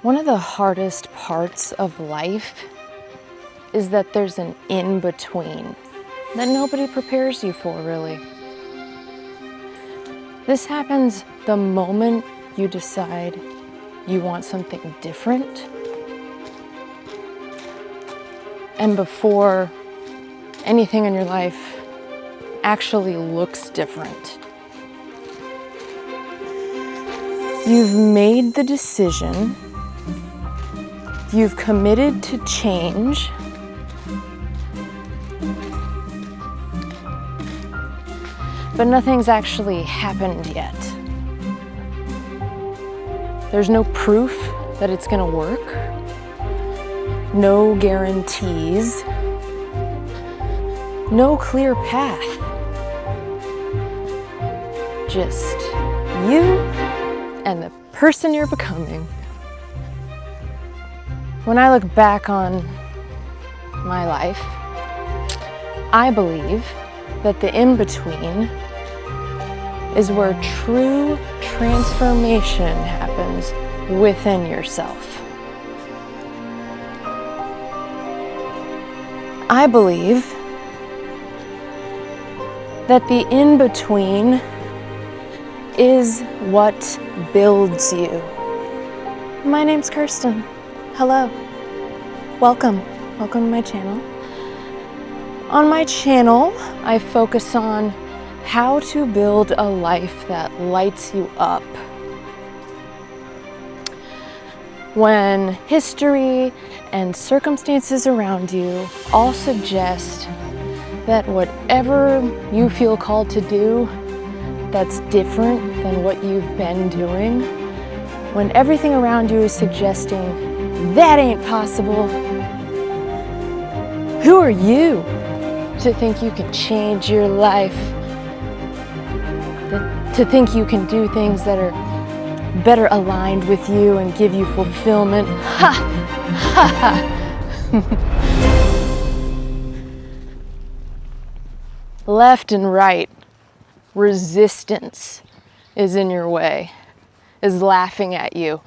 One of the hardest parts of life is that there's an in-between that nobody prepares you for, really. This happens the moment you decide you want something different, and before anything in your life actually looks different. You've made the decision, you've committed to change, but nothing's actually happened yet. There's no proof that it's gonna work, no guarantees, no clear path. Just you and the person you're becoming. When I look back on my life, I believe that the in-between is where true transformation happens within yourself. I believe that the in-between is what builds you. My name's Kirsten. Hello. Welcome. Welcome to my channel. On my channel, I focus on how to build a life that lights you up. When history and circumstances around you all suggest that whatever you feel called to do that's different than what you've been doing, when everything around you is suggesting that ain't possible, who are you to think you can change your life? To think you can do things that are better aligned with you and give you fulfillment? Ha! Ha ha! Left and right, resistance is in your way, is laughing at you.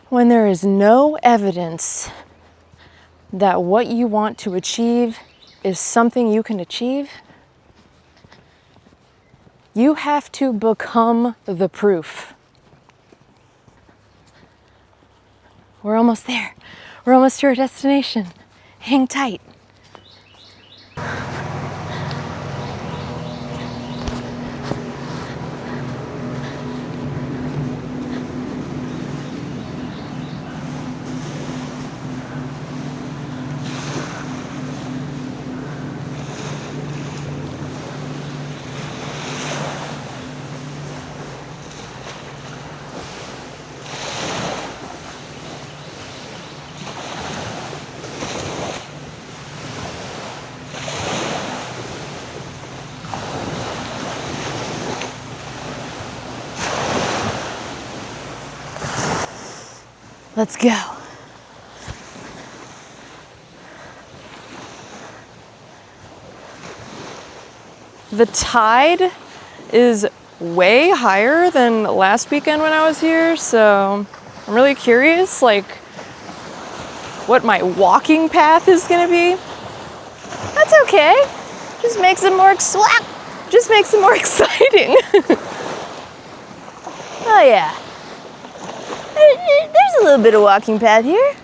When there is no evidence that what you want to achieve is something you can achieve, you have to become the proof. We're almost there. We're almost to our destination. Hang tight. Let's go. The tide is way higher than last weekend when I was here, so I'm really curious, like, what my walking path is gonna be. That's okay. Just makes it more exciting. Oh yeah. There's a little bit of walking path here.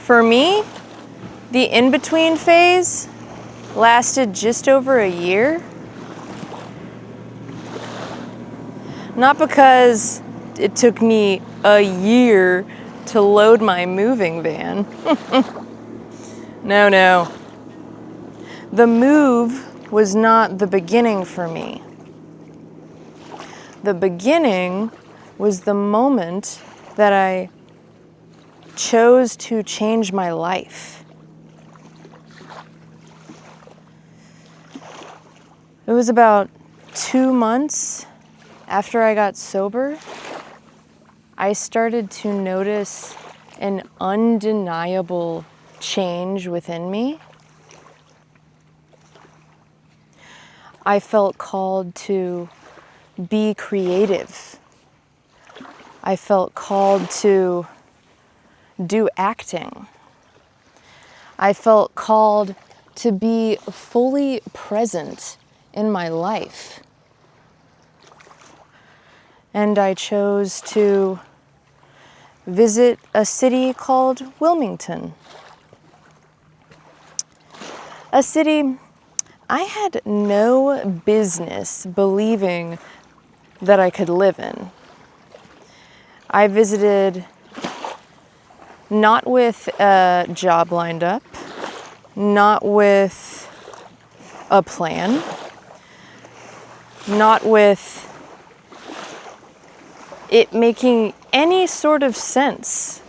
For me, the in-between phase lasted just over a year. Not because it took me a year to load my moving van. No. The move was not the beginning for me. The beginning was the moment that I chose to change my life. It was about 2 months after I got sober, I started to notice an undeniable change within me. I felt called to be creative. I felt called to do acting. I felt called to be fully present in my life. And I chose to visit a city called Wilmington. A city I had no business believing that I could live in. I visited not with a job lined up, not with a plan, not with it making any sort of sense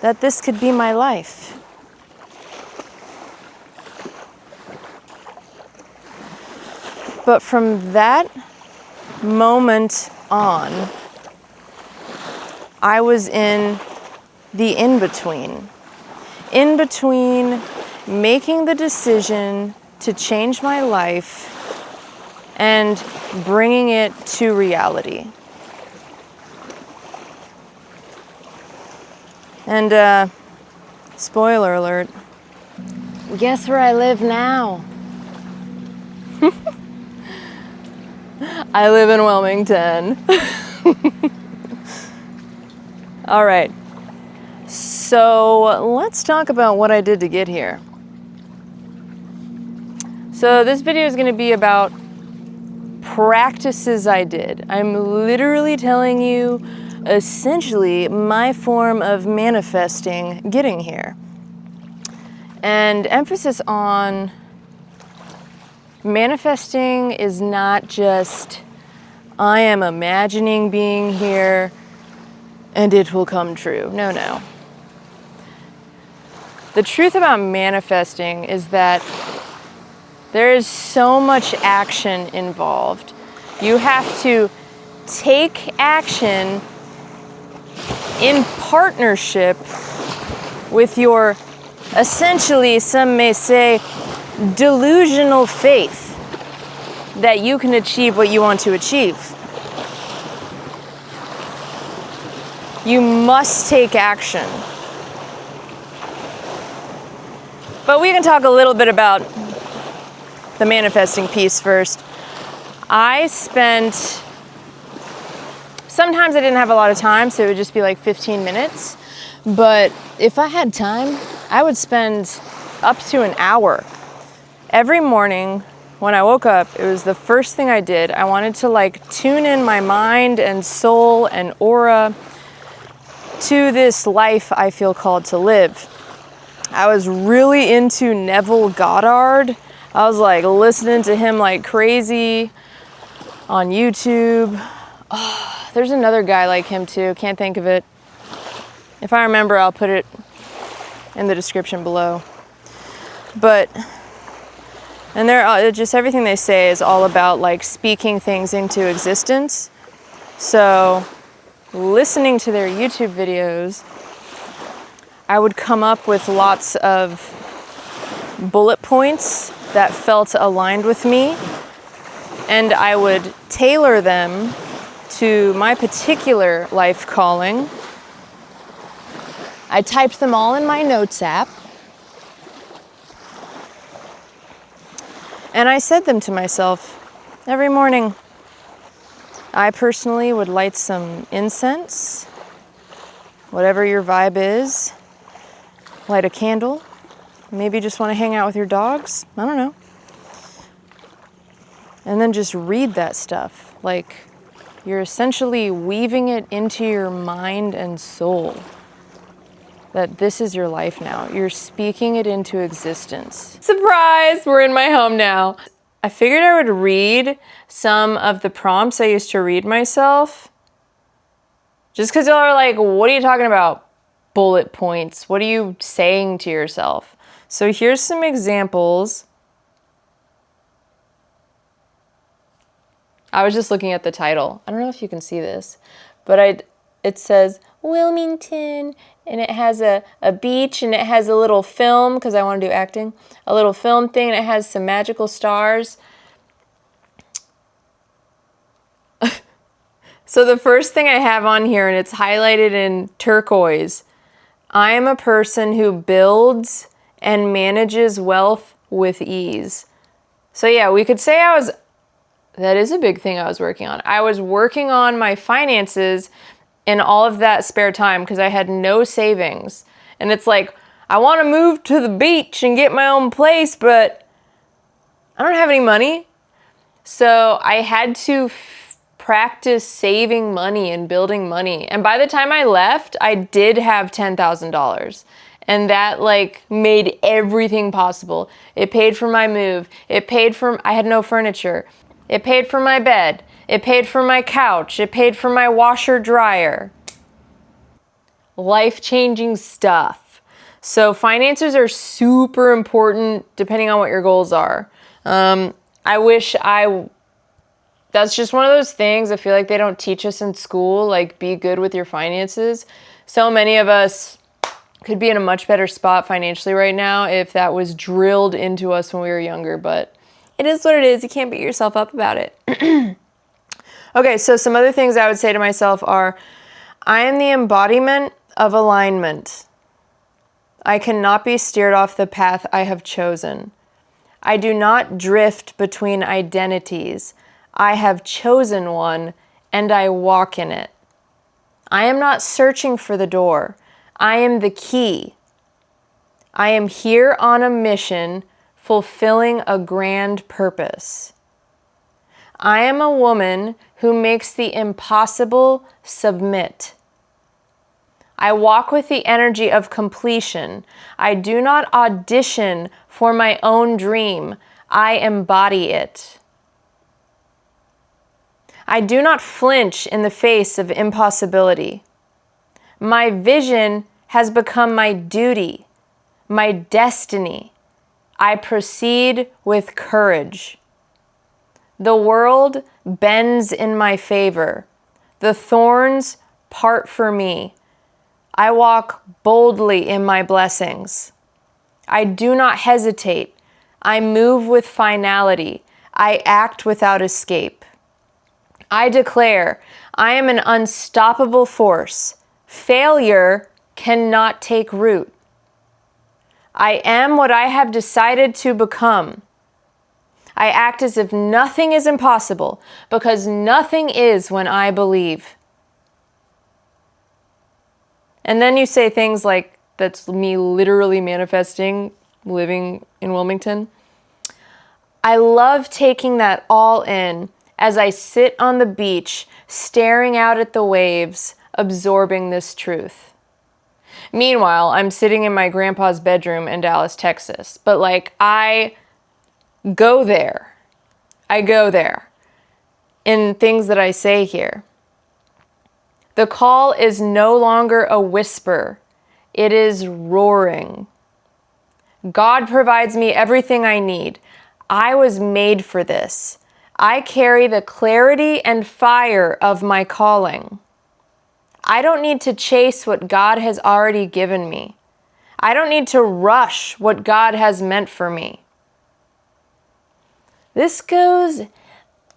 that this could be my life. But from that moment on, I was in the in-between. In between making the decision to change my life and bringing it to reality. And spoiler alert, guess where I live now? I live in Wilmington. All right, so let's talk about what I did to get here. So this video is going to be about practices I did. I'm literally telling you essentially my form of manifesting getting here. And emphasis on manifesting is not just I am imagining being here and it will come true. No, no. The truth about manifesting is that there is so much action involved. You have to take action in partnership with your, essentially, some may say, delusional faith that you can achieve what you want to achieve. You must take action. But we can talk a little bit about the manifesting piece first. Sometimes I didn't have a lot of time, so it would just be like 15 minutes. But if I had time, I would spend up to an hour. Every morning when I woke up, it was the first thing I did. I wanted to tune in my mind and soul and aura to this life I feel called to live. I was really into Neville Goddard. I was listening to him like crazy on YouTube. Oh, there's another guy like him too. Can't think of it. If I remember, I'll put it in the description below. And they're just everything they say is all about speaking things into existence. So listening to their YouTube videos, I would come up with lots of bullet points that felt aligned with me, and I would tailor them to my particular life calling. I typed them all in my notes app, and I said them to myself every morning. I personally would light some incense, whatever your vibe is, light a candle, maybe just want to hang out with your dogs, I don't know. And then just read that stuff. You're essentially weaving it into your mind and soul. That this is your life now. You're speaking it into existence. Surprise! We're in my home now. I figured I would read some of the prompts I used to read myself. Just because y'all are like, what are you talking about? Bullet points. What are you saying to yourself? So here's some examples. I was just looking at the title. I don't know if you can see this, but it says Wilmington, and it has a beach, and it has a little film, because I want to do acting, a little film thing, and it has some magical stars. So the first thing I have on here, and it's highlighted in turquoise, I am a person who builds and manages wealth with ease. So yeah, we could say that is a big thing I was working on. I was working on my finances in all of that spare time because I had no savings. And it's like, I want to move to the beach and get my own place, but I don't have any money. So I had to practice saving money and building money. And by the time I left, I did have $10,000. And that like made everything possible. It paid for my move. I had no furniture. It paid for my bed. It paid for my couch. It paid for my washer dryer. Life-changing stuff. So finances are super important depending on what your goals are. That's just one of those things I feel like they don't teach us in school, like be good with your finances. So many of us could be in a much better spot financially right now if that was drilled into us when we were younger, but it is what it is. You can't beat yourself up about it. Okay, so some other things I would say to myself are, I am the embodiment of alignment. I cannot be steered off the path I have chosen. I do not drift between identities. I have chosen one, and I walk in it. I am not searching for the door. I am the key. I am here on a mission, fulfilling a grand purpose. I am a woman who makes the impossible submit. I walk with the energy of completion. I do not audition for my own dream. I embody it. I do not flinch in the face of impossibility. My vision has become my duty, my destiny. I proceed with courage. The world bends in my favor. The thorns part for me. I walk boldly in my blessings. I do not hesitate. I move with finality. I act without escape. I declare, I am an unstoppable force. Failure cannot take root. I am what I have decided to become. I act as if nothing is impossible, because nothing is when I believe. And then you say things like, that's me literally manifesting living in Wilmington. I love taking that all in as I sit on the beach, staring out at the waves, absorbing this truth. Meanwhile, I'm sitting in my grandpa's bedroom in Dallas, Texas. But like, I go there in things that I say here. The call is no longer a whisper. It is roaring. God provides me everything I need. I was made for this. I carry the clarity and fire of my calling. I don't need to chase what God has already given me. I don't need to rush what God has meant for me. This goes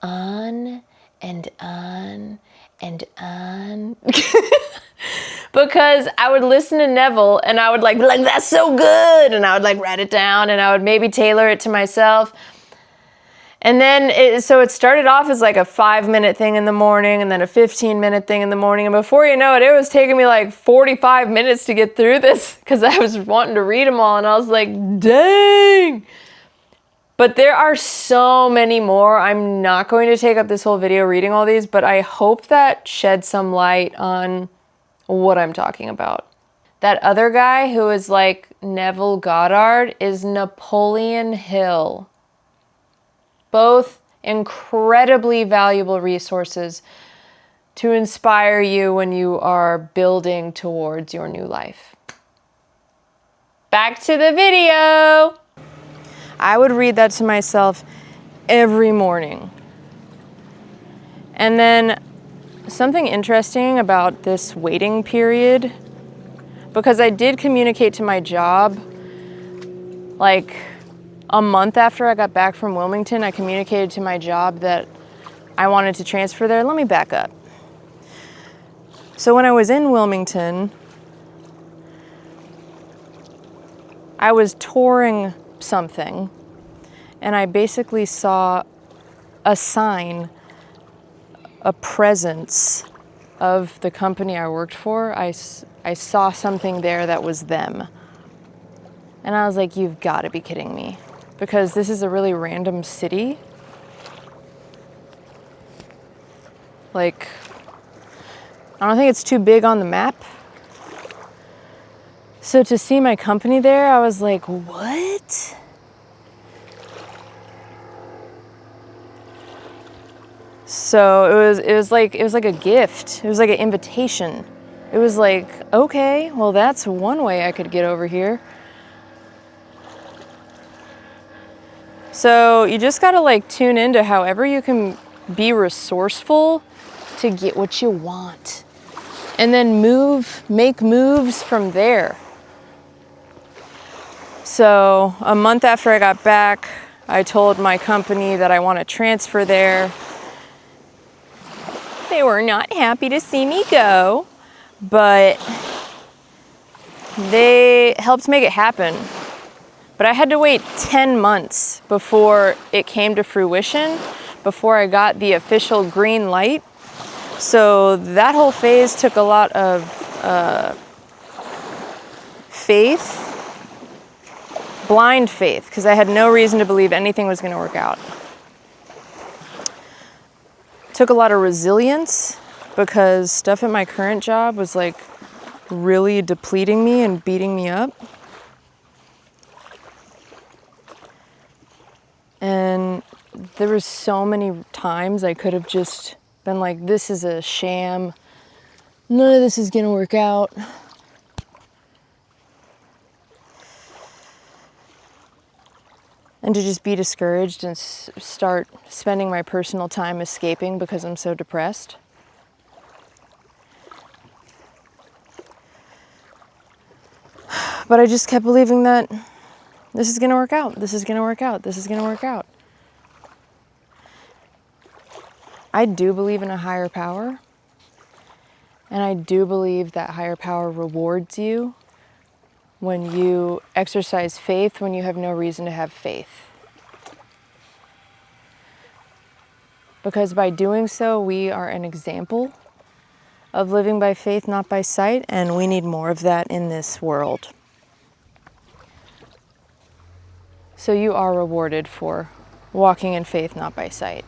on and on and on. Because I would listen to Neville and I would like, that's so good. And I would like write it down and I would maybe tailor it to myself. And then, so it started off as like a 5-minute thing in the morning and then a 15-minute thing in the morning. And before you know it, it was taking me like 45 minutes to get through this because I was wanting to read them all. And I was like, dang. But there are so many more. I'm not going to take up this whole video reading all these, but I hope that sheds some light on what I'm talking about. That other guy who is like Neville Goddard is Napoleon Hill. Both incredibly valuable resources to inspire you when you are building towards your new life. Back to the video. I would read that to myself every morning. And then something interesting about this waiting period, because I did communicate to my job, like a month after I got back from Wilmington, I communicated to my job that I wanted to transfer there. Let me back up. So when I was in Wilmington, I was touring something, and I basically saw a sign, a presence of the company I worked for. I saw something there that was them. And I was like, you've got to be kidding me. Because this is a really random city. Like, I don't think it's too big on the map. So to see my company there, I was like, what? So it was like a gift. It was like an invitation. It was like, okay, well that's one way I could get over here. So you just gotta like tune into however you can be resourceful to get what you want. And then make moves from there. So a month after I got back, I told my company that I want to transfer there. They were not happy to see me go, but they helped make it happen. But I had to wait 10 months before it came to fruition, before I got the official green light. So that whole phase took a lot of faith, blind faith, because I had no reason to believe anything was going to work out. Took a lot of resilience, because stuff at my current job was like really depleting me and beating me up. And there was so many times I could have just been like, this is a sham. None of this is going to work out. And to just be discouraged and start spending my personal time escaping because I'm so depressed. But I just kept believing that this is going to work out. This is going to work out. This is going to work out. I do believe in a higher power. And I do believe that higher power rewards you when you exercise faith when you have no reason to have faith. Because by doing so, we are an example of living by faith, not by sight, and we need more of that in this world. So you are rewarded for walking in faith, not by sight.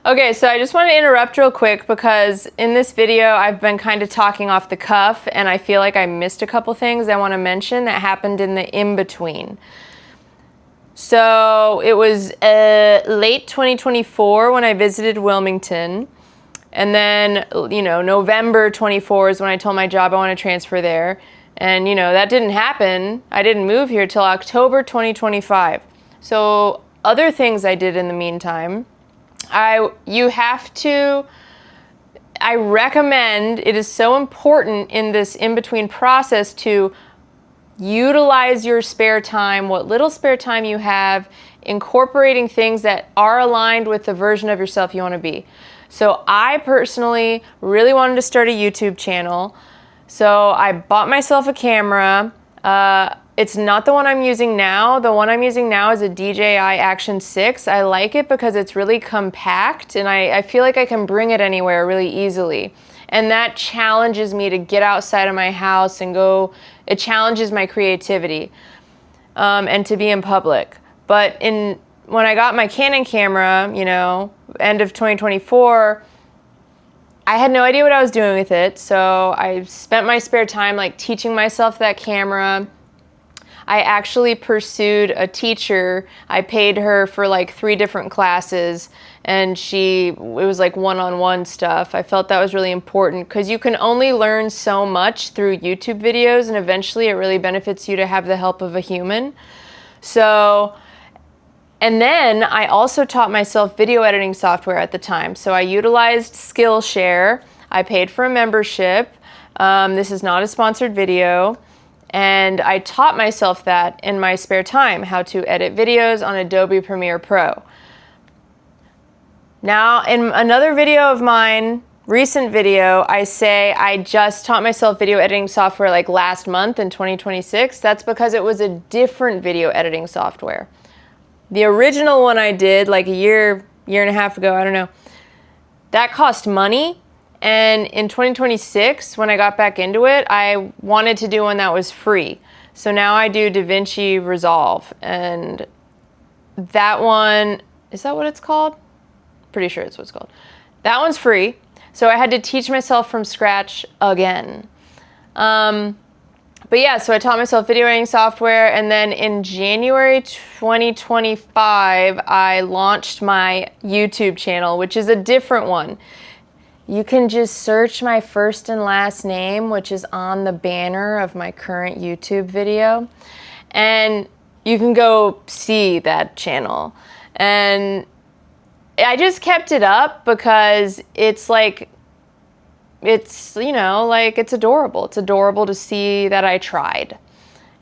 Okay, so I just want to interrupt real quick because in this video I've been kind of talking off the cuff and I feel like I missed a couple things I want to mention that happened in the in-between. So it was late 2024 when I visited Wilmington, and then November 24 is when I told my job I want to transfer there, and that didn't happen. I didn't move here till October 2025. So other things I did in the meantime. I recommend, it is so important in this in-between process to utilize your spare time, what little spare time you have, incorporating things that are aligned with the version of yourself you want to be. So I personally really wanted to start a YouTube channel. So I bought myself a camera. It's not the one I'm using now. The one I'm using now is a DJI Action 6. I like it because it's really compact and I feel like I can bring it anywhere really easily. And that challenges me to get outside of my house and go, it challenges my creativity and to be in public. But when I got my Canon camera, end of 2024, I had no idea what I was doing with it. So I spent my spare time like teaching myself that camera. I actually pursued a teacher. I paid her for like 3 different classes, and it was like one-on-one stuff. I felt that was really important because you can only learn so much through YouTube videos, and eventually it really benefits you to have the help of a human. So, and then I also taught myself video editing software at the time. So I utilized Skillshare. I paid for a membership. This is not a sponsored video. And I taught myself that in my spare time, how to edit videos on Adobe Premiere Pro. Now, in another video of mine, recent video, I say I just taught myself video editing software like last month in 2026. That's because it was a different video editing software. The original one I did like a year and a half ago, I don't know, that cost money. And in 2026, when I got back into it, I wanted to do one that was free. So now I do DaVinci Resolve. And that one, is that what it's called? Pretty sure it's what it's called. That one's free. So I had to teach myself from scratch again. But yeah, so I taught myself video editing software, and then in January 2025, I launched my YouTube channel, which is a different one. You can just search my first and last name, which is on the banner of my current YouTube video, and you can go see that channel. And I just kept it up because it's like, you know, like it's adorable. It's adorable to see that I tried.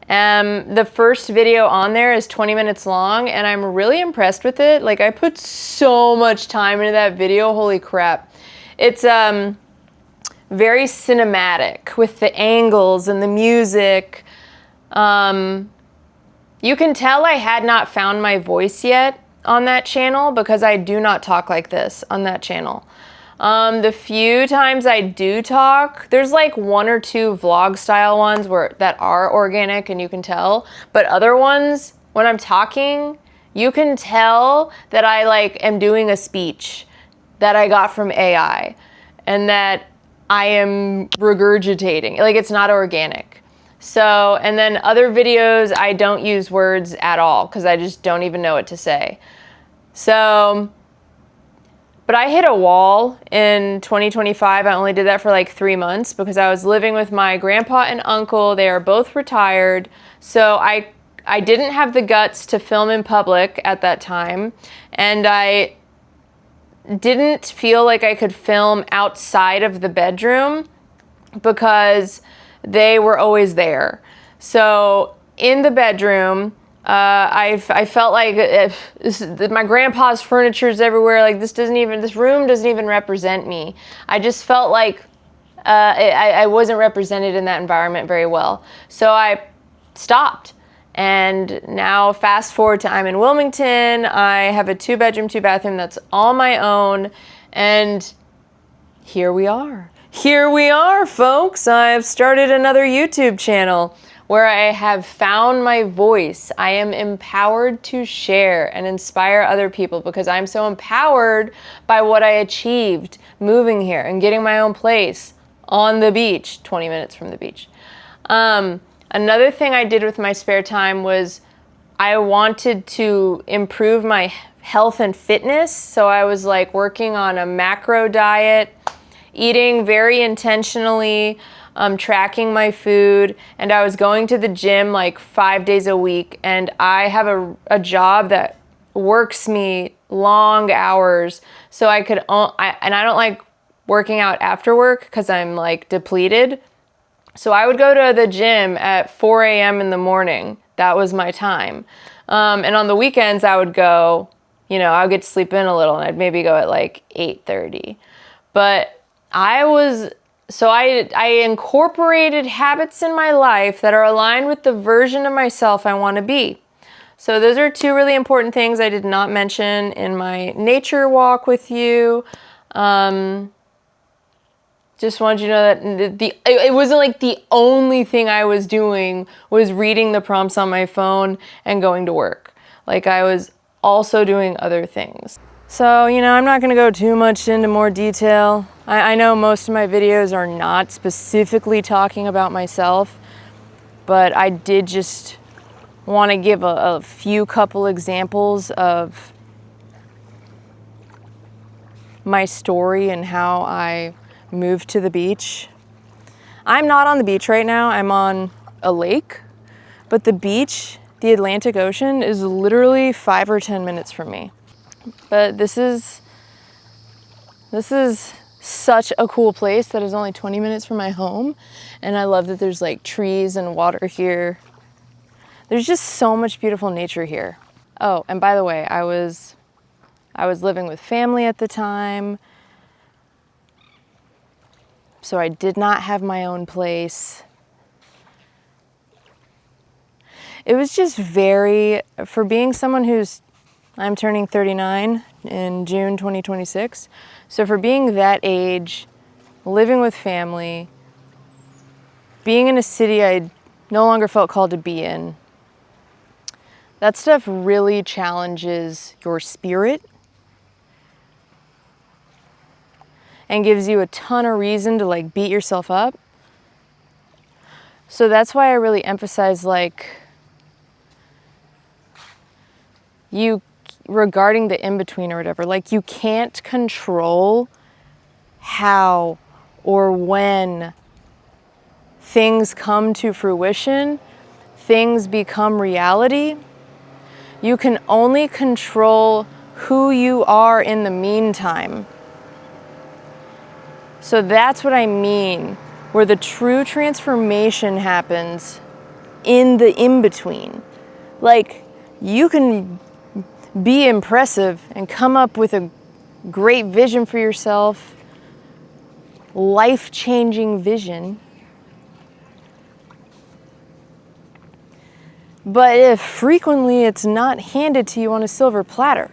The first video on there is 20 minutes long, and I'm really impressed with it. Like, I put so much time into that video, holy crap. It's very cinematic with the angles and the music. You can tell I had not found my voice yet on that channel because I do not talk like this on that channel. The few times I do talk, there's like 1 or 2 vlog style ones that are organic and you can tell, but other ones, when I'm talking, you can tell that I like am doing a speech that I got from AI and that I am regurgitating, like it's not organic. So, and then other videos, I don't use words at all because I just don't even know what to say. So, but I hit a wall in 2025. I only did that for like 3 months because I was living with my grandpa and uncle. They are both retired. So I didn't have the guts to film in public at that time. And I didn't feel like I could film outside of the bedroom because they were always there. So in the bedroom, I felt like my grandpa's furniture is everywhere. Like this room doesn't even represent me. I just felt like I wasn't represented in that environment very well. So I stopped. And now fast forward to I'm in Wilmington. I have a 2-bedroom, 2-bathroom that's all my own. And here we are. Here we are, folks. I've started another YouTube channel where I have found my voice. I am empowered to share and inspire other people because I'm so empowered by what I achieved moving here and getting my own place on the beach, 20 minutes from the beach. Another thing I did with my spare time was I wanted to improve my health and fitness. So I was like working on a macro diet, eating very intentionally, tracking my food, and I was going to the gym like 5 days a week. And I have a job that works me long hours, so I could, and I don't like working out after work because I'm like depleted. So I would go to the gym at 4 a.m. in the morning. That was my time. And on the weekends I would go, you know, I would get to sleep in a little and I'd maybe go at like 8:30. But I incorporated habits in my life that are aligned with the version of myself I want to be. So those are 2 really important things I did not mention in my nature walk with you. Just wanted you to know that it wasn't like the only thing I was doing was reading the prompts on my phone and going to work. Like I was also doing other things. So, you know, I'm not going to go too much into more detail. I know most of my videos are not specifically talking about myself, but I did just want to give a few couple examples of my story and how I moved to the beach. I'm not on the beach right now. I'm on a lake, but the beach, the Atlantic Ocean, is literally 5 or 10 minutes from me. But this is such a cool place that is only 20 minutes from my home, and I love that there's like trees and water here. There's just so much beautiful nature here. Oh, and by the way, I was living with family at the time, so I did not have my own place. It was just very, for being someone I'm turning 39 in June 2026, so for being that age, living with family, being in a city I no longer felt called to be in, that stuff really challenges your spirit and gives you a ton of reason to like beat yourself up. So that's why I really emphasize regarding the in-between or whatever, like you can't control how or when things come to fruition, things become reality. You can only control who you are in the meantime. So that's what I mean, where the true transformation happens in the in-between. Like, you can be impressive and come up with a great vision for yourself, life-changing vision. But if frequently it's not handed to you on a silver platter,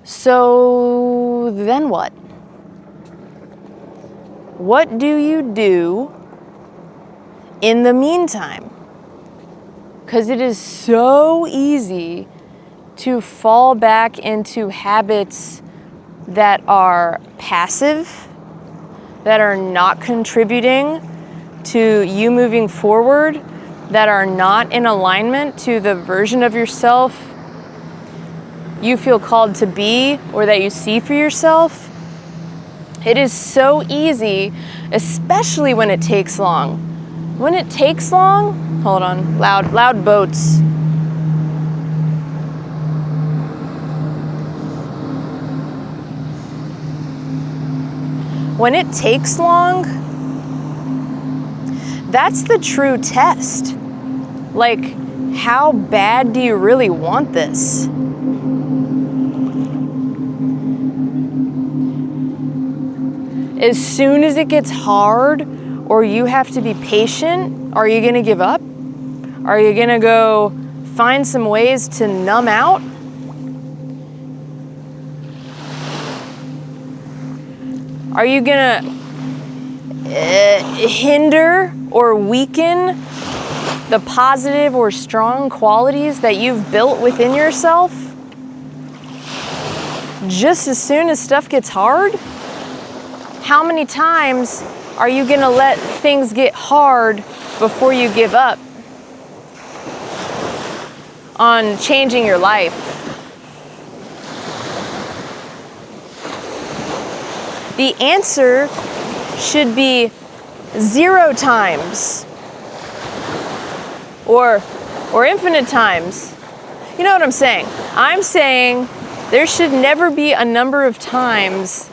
so then what? What do you do in the meantime? Because it is so easy to fall back into habits that are passive, that are not contributing to you moving forward, that are not in alignment to the version of yourself you feel called to be or that you see for yourself. It is so easy, especially when it takes long. When it takes long, hold on, loud boats. When it takes long, that's the true test. Like, how bad do you really want this? As soon as it gets hard or you have to be patient, are you gonna give up? Are you gonna go find some ways to numb out? Are you gonna hinder or weaken the positive or strong qualities that you've built within yourself just as soon as stuff gets hard? How many times are you gonna let things get hard before you give up on changing your life? The answer should be 0 times or infinite times. You know what I'm saying? I'm saying there should never be a number of times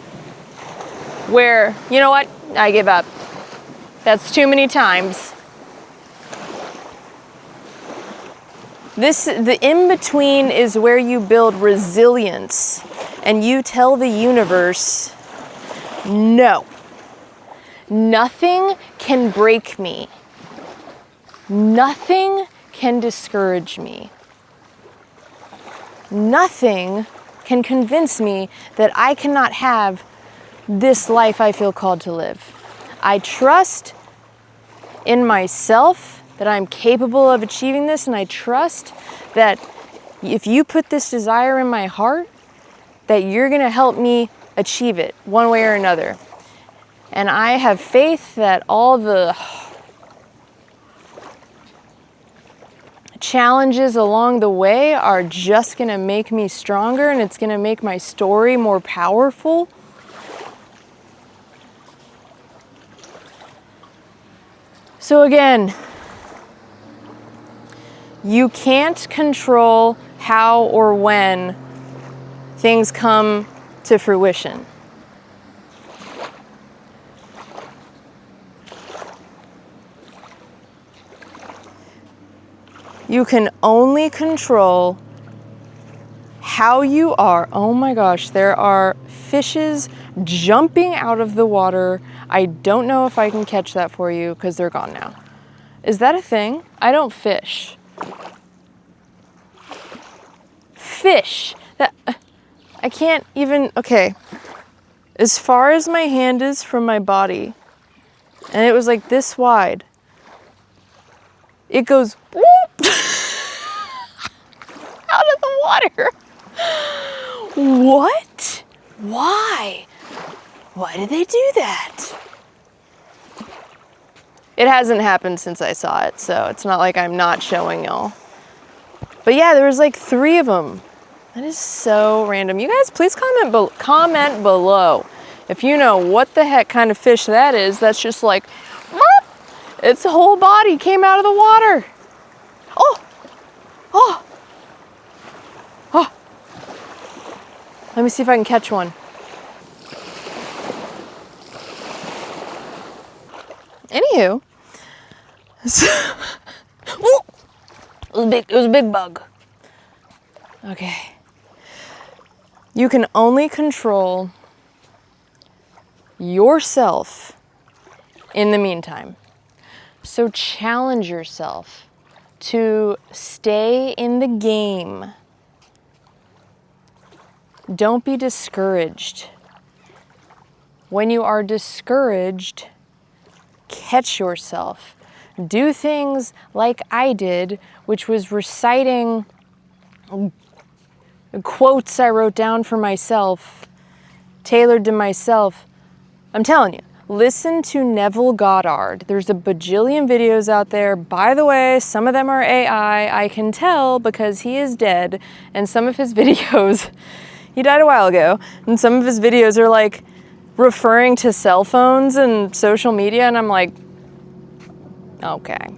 where, you know what, I give up. That's too many times. The in-between is where you build resilience and you tell the universe, no, nothing can break me. Nothing can discourage me. Nothing can convince me that I cannot have this life I feel called to live. I trust in myself that I'm capable of achieving this, and I trust that if you put this desire in my heart, that you're gonna help me achieve it one way or another. And I have faith that all the challenges along the way are just gonna make me stronger, and it's gonna make my story more powerful. So again, you can't control how or when things come to fruition. You can only control how you are. Oh my gosh, there are fishes jumping out of the water. I don't know if I can catch that for you because they're gone now. Is that a thing? I don't fish. Fish. That I can't even, okay. As far as my hand is from my body, and it was like this wide, it goes whoop out of the water. What? Why? Why did they do that? It hasn't happened since I saw it, so it's not like I'm not showing y'all. But yeah, there was like 3 of them. That is so random. You guys, please comment below if you know what the heck kind of fish that is. That's just like, its whole body came out of the water. Oh, oh, oh. Let me see if I can catch one. Anywho, it was a big bug. Okay. You can only control yourself in the meantime. So challenge yourself to stay in the game. Don't be discouraged. When you are discouraged, catch yourself. Do things like I did, which was reciting quotes I wrote down for myself, tailored to myself. I'm telling you, listen to Neville Goddard. There's a bajillion videos out there. By the way, some of them are AI. I can tell because he is dead, and some of his videos, he died a while ago, and some of his videos are like referring to cell phones and social media, and I'm like, okay.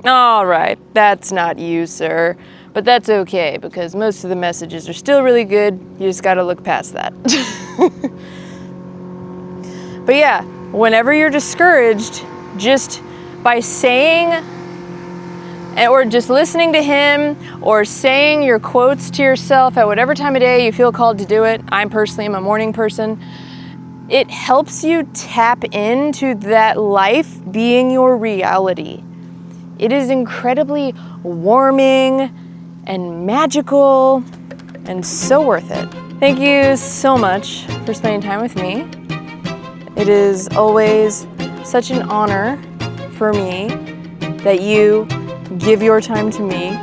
All right, that's not you, sir. But that's okay, because most of the messages are still really good. You just gotta look past that. But yeah, whenever you're discouraged, just by saying, or just listening to him, or saying your quotes to yourself at whatever time of day you feel called to do it. I personally am a morning person. It helps you tap into that life being your reality. It is incredibly warming and magical and so worth it. Thank you so much for spending time with me. It is always such an honor for me that you give your time to me.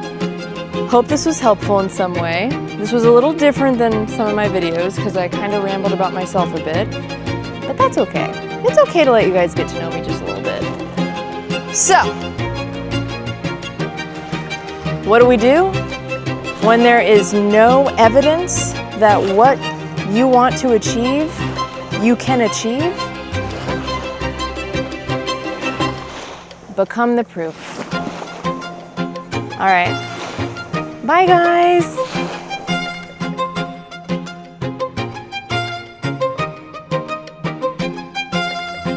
Hope this was helpful in some way. This was a little different than some of my videos because I kind of rambled about myself a bit, but that's okay. It's okay to let you guys get to know me just a little bit. So, what do we do when there is no evidence that what you want to achieve, you can achieve? Become the proof. All right. Bye, guys.